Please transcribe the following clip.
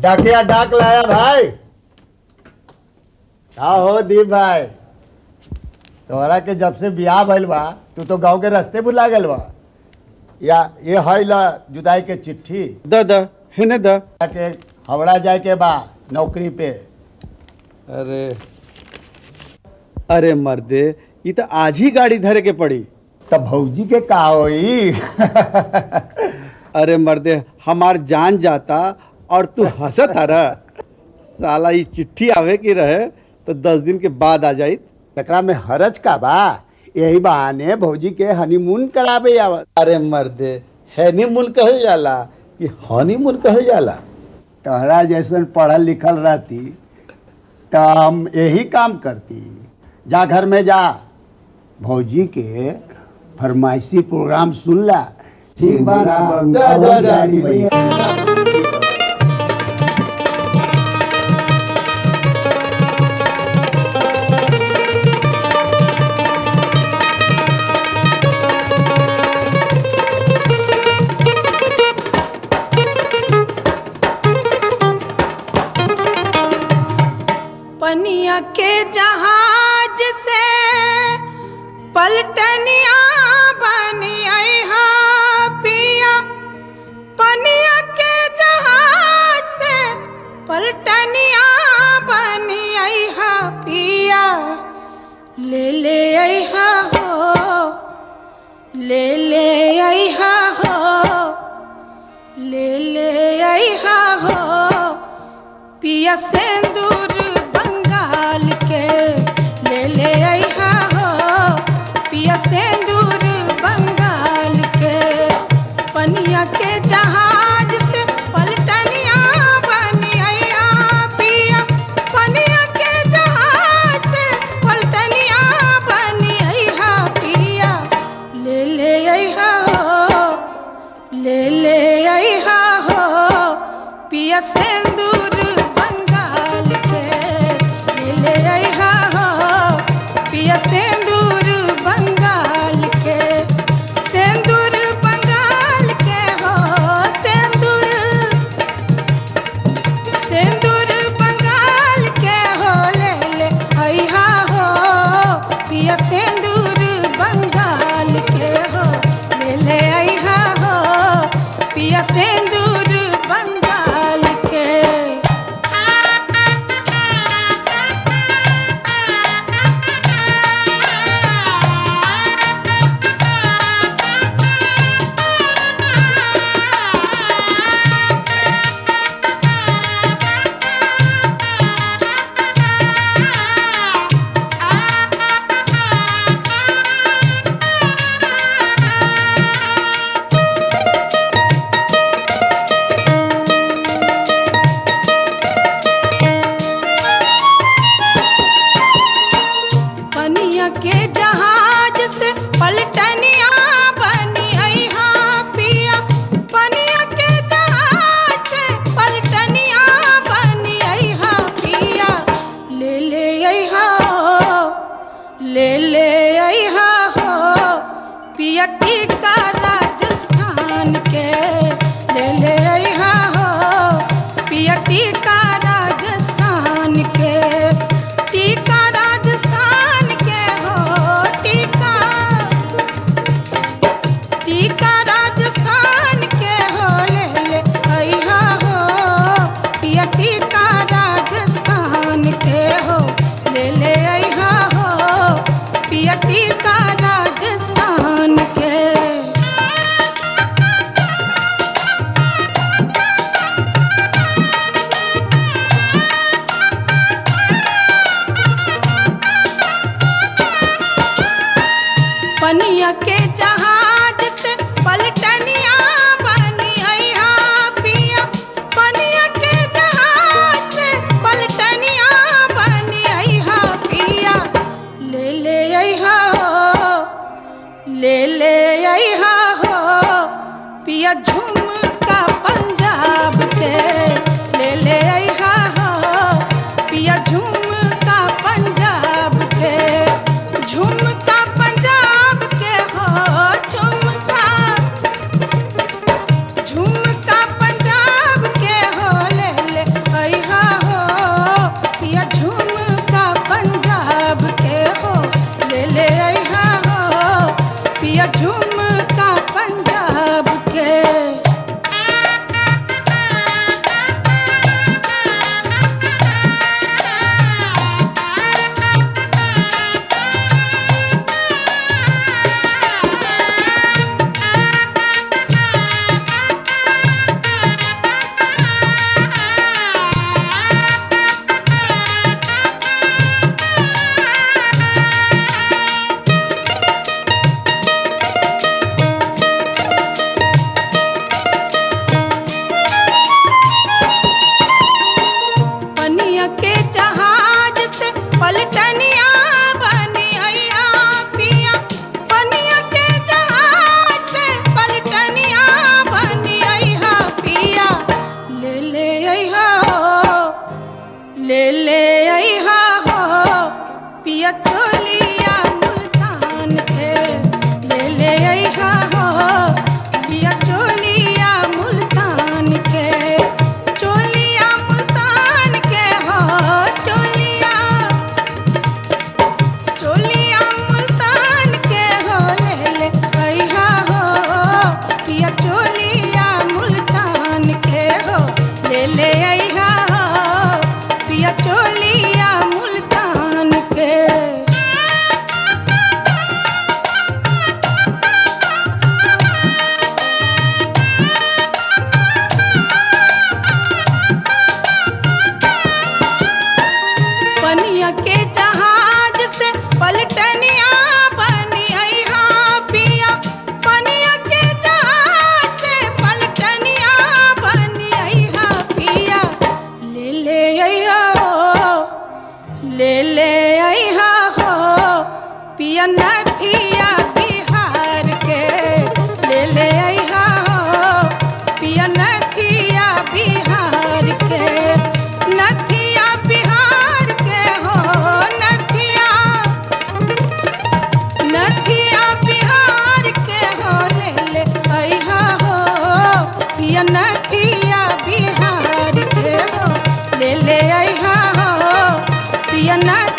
डाकिया डाक लाया भाई। का हो दीप भाई, तोहरा के जब से बियाह भइल बा तू तो गांव के रास्ते भुला गल बा। या ये है ला जुदाई के चिट्ठी द हिने द के हावड़ा जाए के बा नौकरी पे। अरे अरे मर्दे, ये तो आज ही गाड़ी धरे के पड़ी। तब भौजी के का होई? अरे मर्दे, हमार जान जाता और तू हंसत हरा। साला ये चिट्ठी आवे की रहे तो 10 दिन के बाद आ जाई। एकरा में हरज का बा? यही बहाने भौजी के हनीमून करावे आवत। अरे मर्दे, हनीमून कहल जाला कि हनीमून कहल जाला? तोहरा जैसन पढ़ल लिखल रहती तो हम यही काम करती। जा घर में जा, भौजी के फरमाइशी प्रोग्राम सुन ला। जा। पनिया के जहाज से पलटनिया बनी आई हा पिया। पनिया के जहाज से पलटनिया बनी आई हा पिया। ले आई हा हो, ले आई हा हो, ले आई हा हो पिया सिंदूर बंगाल के। ले आई हा हो पिया सिंदूर बंगाल के। पनिया के जहाज से पलटनिया बनी आई हा पिया। पनिया के जहाज से पलटनिया बनी आई हा पिया। ले आई हा हो, ले आई हा हो पिया सिंदूर बंगाल के। ले आई हा हो पिया सिंदूर बंगाल के। सिंदूर बंगाल के हो, सिंदूर बंगाल के हो। ले आई हा हो पिया सिंदूर बंगाल के हो। ले आई हा हो पिया सिंदूर बंगाल के। पनिया के जहाज से पलटनिया बनी आई हा पिया। पनिया के जहाज से पलटनिया बनी आई हा पिया। ले आई हा हो, ले आई हा हो पिया टीका राजस्थान के। ले आई हा हो पिया टीका राजस्थान के। टीका राजस्थान के हो, टीका राजस्थान के हो। ले आई हा हो पिया टीका राजस्थान के हो। ले आई हा हो पिया टीका राजस्थान के। पनिया के जहाज से पलटनिया बनी आई हा पिया। पनिया के जहाज से ले ले अइहा हो पिया चोलिया मुल्तान के ले ले अइहा हो पिया चोलिया मुल्तान के चोलिया मुल्तान के हो चोलिया चोलिया मुल्तान के हो ले ले अइहा हो पिया चोलिया मुल्तान के हो ले ले अइहा हो पिया चोलिया मुल्तान के पनिया के जहाज से पलटनिया बनी अइहा पिया पनिया के जहाज से पलटनिया बनी अइहा पिया ले ले अइहा हो ले ले अइहा हो पिया नथिया बिहार के ले ले अइहा हो पिया नथिया बिहार के नथिया बिहार के हो नथिया नथिया बिहार के हो ले ले अइहा हो पिया नथिया बिहार के हो ले ले अइहा हो पिया नथिया